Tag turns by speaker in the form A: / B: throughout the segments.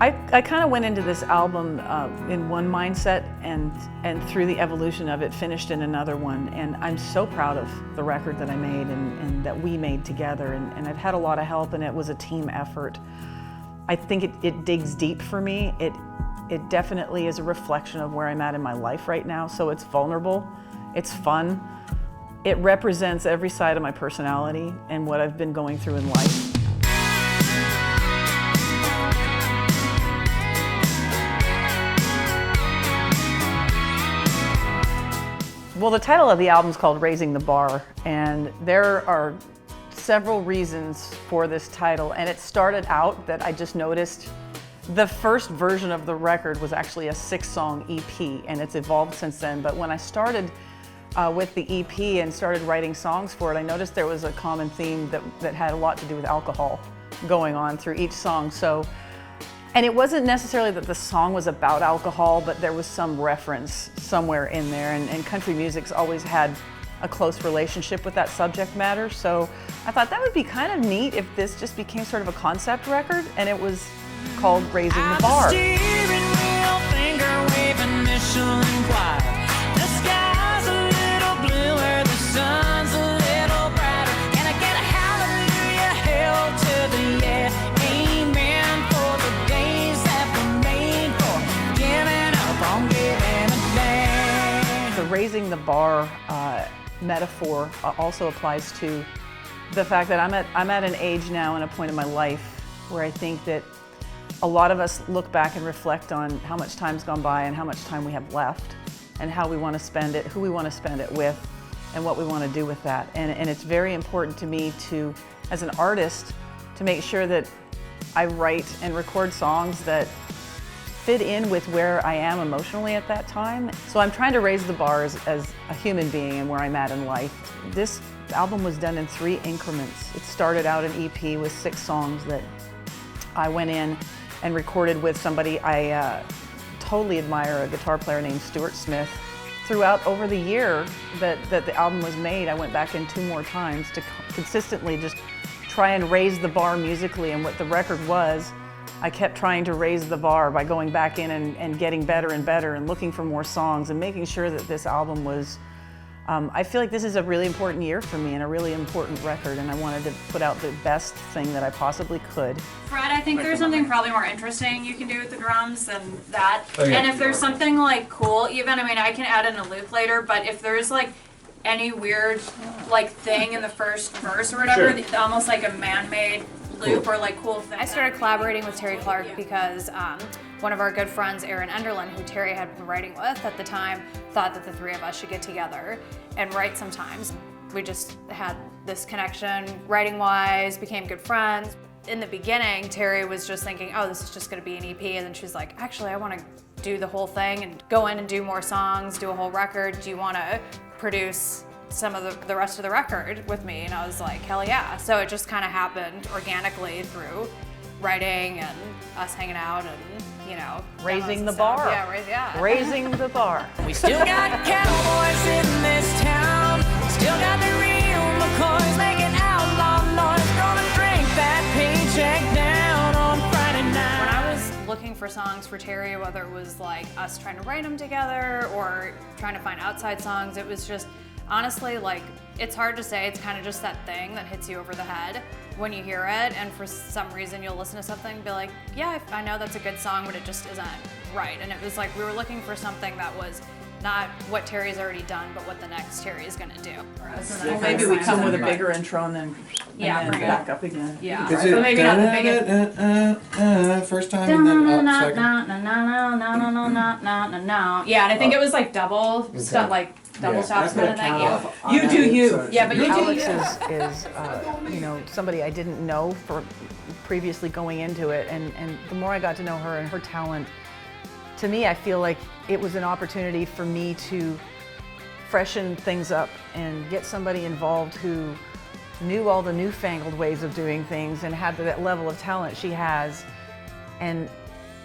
A: I kind of went into this album in one mindset, and through the evolution of it, finished in another one. And I'm so proud of the record that I made and that we made together. And I've had a lot of help, and it was a team effort. I think it digs deep for me. It definitely is a reflection of where I'm at in my life right now. So it's vulnerable, it's fun. It represents every side of my personality and what I've been going through in life. Well, the title of the album is called Raising the Bar, and there are several reasons for this title. And it started out that I just noticed the first version of the record was actually a 6-song EP, and it's evolved since then. But when I started with the EP and started writing songs for it, I noticed there was a common theme that had a lot to do with alcohol going on through each song. And it wasn't necessarily that the song was about alcohol, but there was some reference somewhere in there. And country music's always had a close relationship with that subject matter. So I thought that would be kind of neat if this just became sort of a concept record, and it was called Raising the Bar. Raising the bar metaphor also applies to the fact that I'm at an age now and a point in my life where I think that a lot of us look back and reflect on how much time's gone by and how much time we have left and how we want to spend it, who we want to spend it with, and what we want to do with that. And it's very important to me to, as an artist, to make sure that I write and record songs that fit in with where I am emotionally at that time. So I'm trying to raise the bar as a human being and where I'm at in life. This album was done in 3 increments. It started out an EP with 6 songs that I went in and recorded with somebody I totally admire, a guitar player named Stuart Smith. Throughout over the year that the album was made, I went back in 2 more times to consistently just try and raise the bar musically. And what the record was, I kept trying to raise the bar by going back in and getting better and better and looking for more songs and making sure that this album was, I feel like this is a really important year for me and a really important record, and I wanted to put out the best thing that I possibly could.
B: Fred, I think there's something probably more interesting you can do with the drums than that. Okay. And if there's something like cool, even, I mean, I can add in a loop later, but if there's like any weird like thing in the first verse or whatever, sure, almost like a man-made loop or like cool thing.
C: I started collaborating with Terri Clark because one of our good friends, Aaron Enderlin, who Terri had been writing with at the time, thought that the 3 of us should get together and write sometimes. We just had this connection writing-wise, became good friends. In the beginning, Terri was just thinking, oh, this is just gonna be an EP, and then she's like, actually, I wanna do the whole thing and go in and do more songs, do a whole record. Do you wanna produce some of the rest of the record with me? And I was like, hell yeah. So it just kind of happened organically through writing and us hanging out and, you know,
A: raising the bar.
C: Yeah,
A: raising the bar.
D: We still got cowboys in this town, still got the real McCoys making outlaw noise, gonna drink that paycheck down on Friday night.
C: When I was looking for songs for Terri, whether it was like us trying to write them together or trying to find outside songs, it was just, honestly, like, it's hard to say. It's kind of just that thing that hits you over the head when you hear it, and for some reason you'll listen to something and be like, yeah, I know that's a good song, but it just isn't right. And it was like we were looking for something that was not what Terry's already done, but what the next Terry is gonna do.
A: Well, maybe we come with a bigger intro and then, back up again.
B: Yeah.
E: Is it
B: maybe not the biggest.
E: first time and then up second?
B: Yeah, and I think it was like double stuff, like double stops kind of thing. Yeah.
A: You do you.
E: So
B: Yeah, but you do
A: Alex
B: you.
A: is you know, somebody I didn't know for previously going into it, and the more I got to know her and her talent, to me, I feel like it was an opportunity for me to freshen things up and get somebody involved who knew all the newfangled ways of doing things and had that level of talent she has. And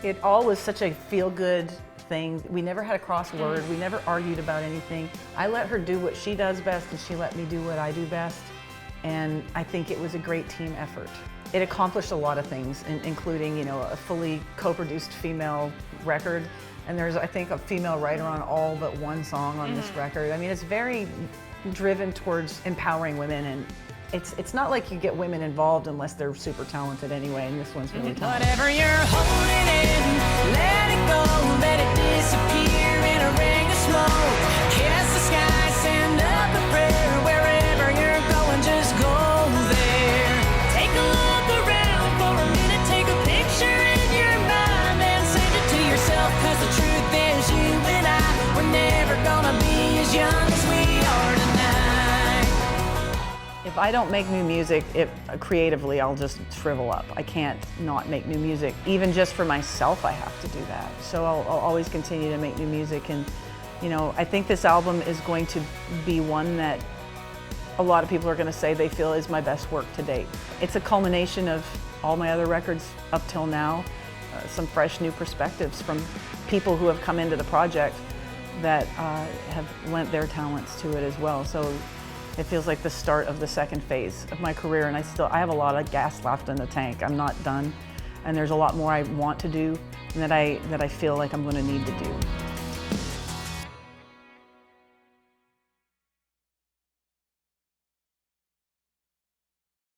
A: it all was such a feel-good thing. We never had a crossword. We never argued about anything. I let her do what she does best, and she let me do what I do best. and I think it was a great team effort. It accomplished a lot of things, including, you know, a fully co-produced female record, and there's, I think, a female writer on all but one song on this record. I mean, it's very driven towards empowering women, and it's not like you get women involved unless they're super talented anyway, and this one's really talented.
D: Whatever you're holding in, let it go, let it disappear in a ring of smoke. Kiss the sky, send up a prayer. Wherever you're going, just go there. Take a look around for a minute, take a picture in your mind and send it to yourself, 'cause the truth is you and I, we're never gonna be as young as we are tonight.
A: If I don't make new music, creatively, I'll just shrivel up. I can't not make new music. Even just for myself, I have to do that. So I'll always continue to make new music, and you know, I think this album is going to be one that a lot of people are going to say they feel is my best work to date. It's a culmination of all my other records up till now, some fresh new perspectives from people who have come into the project that have lent their talents to it as well. So it feels like the start of the second phase of my career, and I have a lot of gas left in the tank. I'm not done, and there's a lot more I want to do and that I feel like I'm going to need to do.